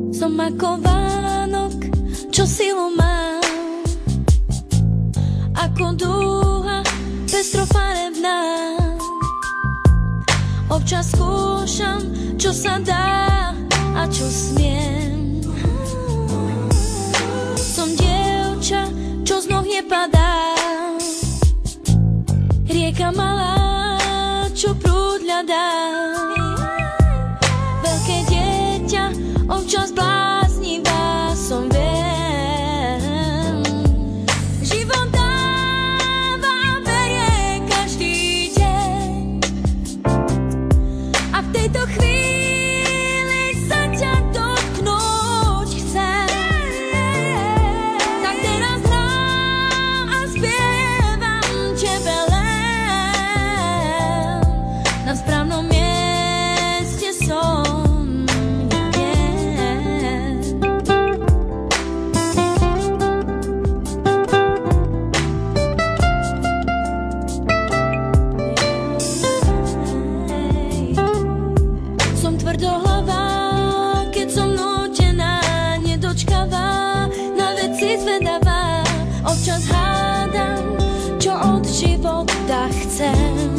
Som ako Vánok, čo silu má, ako dúha pestrofarebná. Občas skúšam, čo sa dá a čo smiem. Som dievča, čo z noh nepadá, rieka malá, čo prúd ľadá. Veľké dieťa, občas bláznivá som, viem. Život dáva, berie každý deň a v tejto chvíli sa ťa dotknúť chcem. Tak teraz hrám a spievam tebe len. Na správnom mieste som. Tvrdohlavá, keď som nútená, nedočkavá, na veci zvedavá. Občas hádam, čo od života chcem.